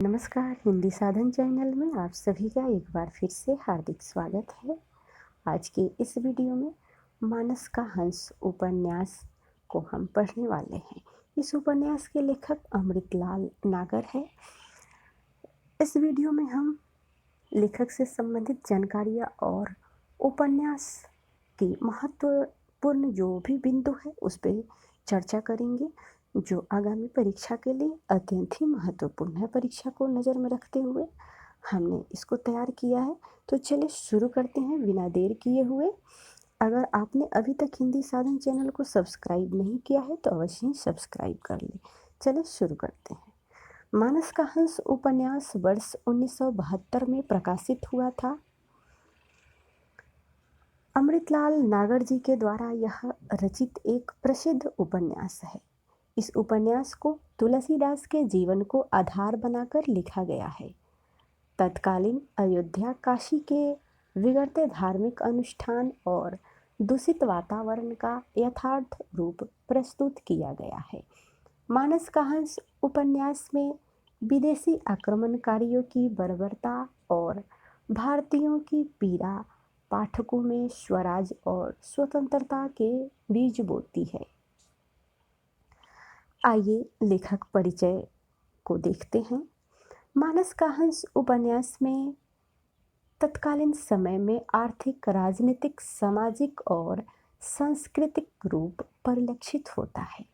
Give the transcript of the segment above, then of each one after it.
नमस्कार, हिंदी साधन चैनल में आप सभी का एक बार फिर से हार्दिक स्वागत है। आज के इस वीडियो में मानस का हंस उपन्यास को हम पढ़ने वाले हैं। इस उपन्यास के लेखक अमृतलाल नागर है। इस वीडियो में हम लेखक से संबंधित जानकारियाँ और उपन्यास की महत्वपूर्ण जो भी बिंदु है उस पर चर्चा करेंगे, जो आगामी परीक्षा के लिए अत्यंत ही महत्वपूर्ण है। परीक्षा को नज़र में रखते हुए हमने इसको तैयार किया है। तो चलिए शुरू करते हैं बिना देर किए हुए। अगर आपने अभी तक हिंदी साधन चैनल को सब्सक्राइब नहीं किया है तो अवश्य ही सब्सक्राइब कर लें। चलिए शुरू करते हैं। मानस का हंस उपन्यास वर्ष 1972 में प्रकाशित हुआ था। अमृतलाल नागर जी के द्वारा यह रचित एक प्रसिद्ध उपन्यास है। इस उपन्यास को तुलसीदास के जीवन को आधार बनाकर लिखा गया है। तत्कालीन अयोध्या काशी के बिगड़ते धार्मिक अनुष्ठान और दूषित वातावरण का यथार्थ रूप प्रस्तुत किया गया है। मानस का हंस उपन्यास में विदेशी आक्रमणकारियों की बर्बरता और भारतीयों की पीड़ा पाठकों में स्वराज और स्वतंत्रता के बीज बोती है। आइए लेखक परिचय को देखते हैं। मानस का हंस उपन्यास में तत्कालीन समय में आर्थिक, राजनीतिक, सामाजिक और सांस्कृतिक रूप परिलक्षित होता है।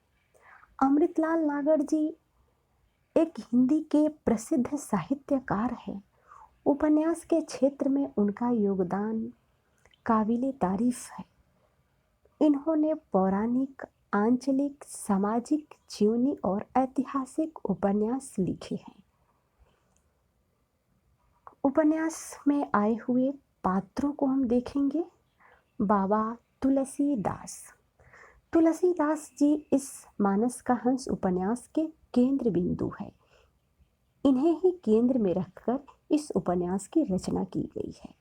अमृतलाल नागर जी एक हिंदी के प्रसिद्ध साहित्यकार हैं। उपन्यास के क्षेत्र में उनका योगदान काबिले तारीफ है। इन्होंने पौराणिक, आंचलिक, सामाजिक, जीवनी और ऐतिहासिक उपन्यास लिखे हैं। उपन्यास में आए हुए पात्रों को हम देखेंगे। बाबा तुलसीदास। तुलसीदास जी इस मानस का हंस उपन्यास के केंद्र बिंदु है। इन्हें ही केंद्र में रखकर इस उपन्यास की रचना की गई है।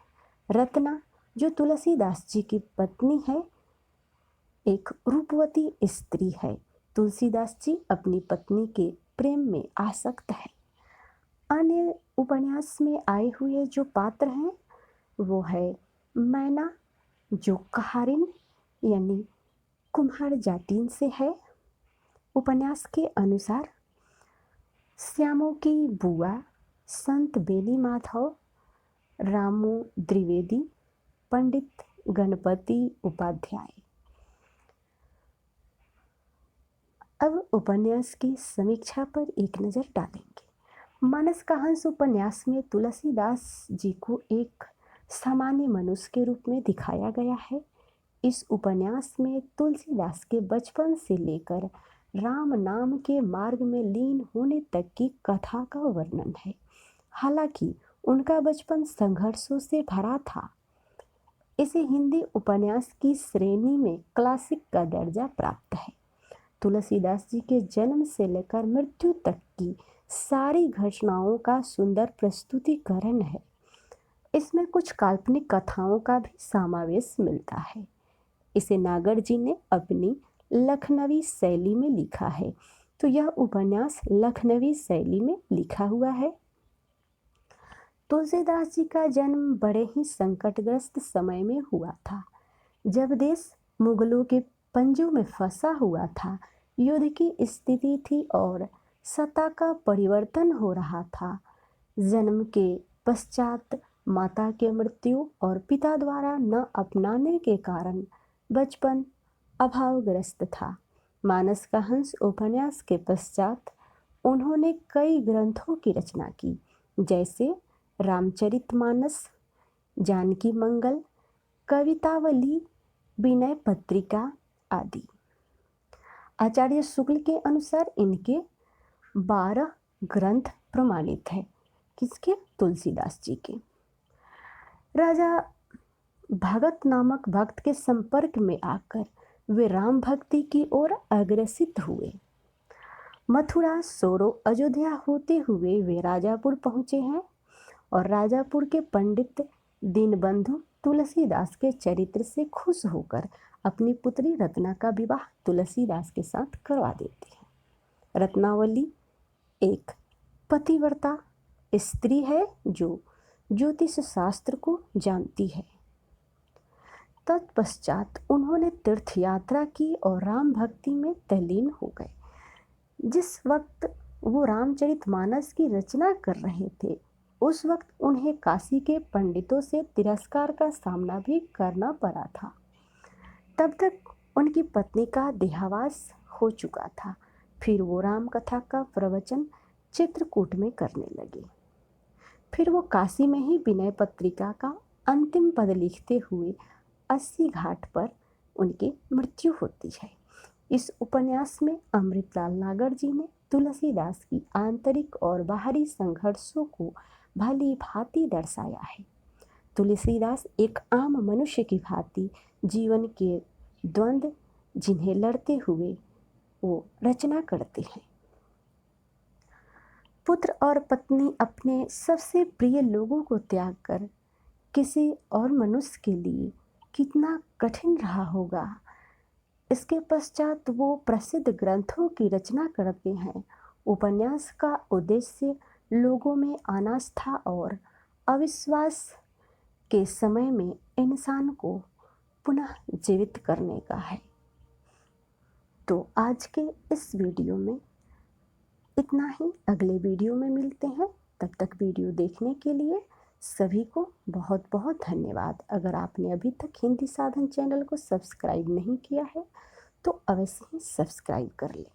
रत्ना, जो तुलसीदास जी की पत्नी है, एक रूपवती स्त्री है। तुलसीदास जी अपनी पत्नी के प्रेम में आसक्त है। अन्य उपन्यास में आए हुए जो पात्र हैं वो है मैना, जो कहारिन यानी कुम्हार जातिन से है। उपन्यास के अनुसार श्यामों की बुआ, संत बेनी माधव, रामू द्विवेदी, पंडित गणपति उपाध्याय। अब उपन्यास की समीक्षा पर एक नज़र डालेंगे। मानस का हंस उपन्यास में तुलसीदास जी को एक सामान्य मनुष्य के रूप में दिखाया गया है। इस उपन्यास में तुलसीदास के बचपन से लेकर राम नाम के मार्ग में लीन होने तक की कथा का वर्णन है। हालांकि उनका बचपन संघर्षों से भरा था। इसे हिंदी उपन्यास की श्रेणी में क्लासिक का दर्जा प्राप्त है। तुलसीदास जी के जन्म से लेकर मृत्यु तक की सारी घटनाओं का सुंदर प्रस्तुतिकरण है। इसमें कुछ काल्पनिक कथाओं का भी समावेश मिलता है। इसे नागर जी ने अपनी लखनवी शैली में लिखा है। तो यह उपन्यास लखनवी शैली में लिखा हुआ है। तुलसीदास जी का जन्म बड़े ही संकटग्रस्त समय में हुआ था, जब देश मुगलों के पंजों में फंसा हुआ था। युद्ध की स्थिति थी और सत्ता का परिवर्तन हो रहा था। जन्म के पश्चात माता के मृत्यु और पिता द्वारा न अपनाने के कारण बचपन अभावग्रस्त था। मानस का हंस उपन्यास के पश्चात उन्होंने कई ग्रंथों की रचना की, जैसे रामचरितमानस, जानकी मंगल, कवितावली, विनय पत्रिका आदि। आचार्य शुक्ल के अनुसार इनके 12 ग्रंथ प्रमाणित है। किसके? तुलसीदास जी के। राजा भगत नामक भक्त के संपर्क में आकर वे राम भक्ति की ओर अग्रसित हुए। मथुरा, सोरो, अयोध्या होते हुए वे राजापुर पहुँचे हैं और राजापुर के पंडित दीनबंधु तुलसीदास के चरित्र से खुश होकर अपनी पुत्री रत्ना का विवाह तुलसीदास के साथ करवा देते हैं। रत्नावली एक पतिव्रता स्त्री है जो ज्योतिष शास्त्र को जानती है। तत्पश्चात उन्होंने तीर्थ यात्रा की और राम भक्ति में तल्लीन हो गए। जिस वक्त वो रामचरितमानस की रचना कर रहे थे, उस वक्त उन्हें काशी के पंडितों से तिरस्कार का सामना भी करना पड़ा था। तब तक उनकी पत्नी का देहावास हो चुका था। फिर वो राम कथा का प्रवचन चित्रकूट में करने लगे। फिर वो काशी में ही विनय पत्रिका का अंतिम पद लिखते हुए 80 घाट पर उनकी मृत्यु होती है। इस उपन्यास में अमृतलाल नागर जी ने तुलसीदास की आंतरिक और बाहरी संघर्षों को भली भांति दर्शाया है। तुलसीदास एक आम मनुष्य की भांति जीवन के द्वंद्व जिन्हें लड़ते हुए वो रचना करते हैं। पुत्र और पत्नी अपने सबसे प्रिय लोगों को त्याग कर किसी और मनुष्य के लिए कितना कठिन रहा होगा। इसके पश्चात वो प्रसिद्ध ग्रंथों की रचना करते हैं। उपन्यास का उद्देश्य लोगों में अनास्था और अविश्वास के समय में इंसान को पुनः जीवित करने का है। तो आज के इस वीडियो में इतना ही। अगले वीडियो में मिलते हैं। तब तक वीडियो देखने के लिए सभी को बहुत बहुत धन्यवाद। अगर आपने अभी तक हिंदी साधन चैनल को सब्सक्राइब नहीं किया है तो अवश्य ही सब्सक्राइब कर लें।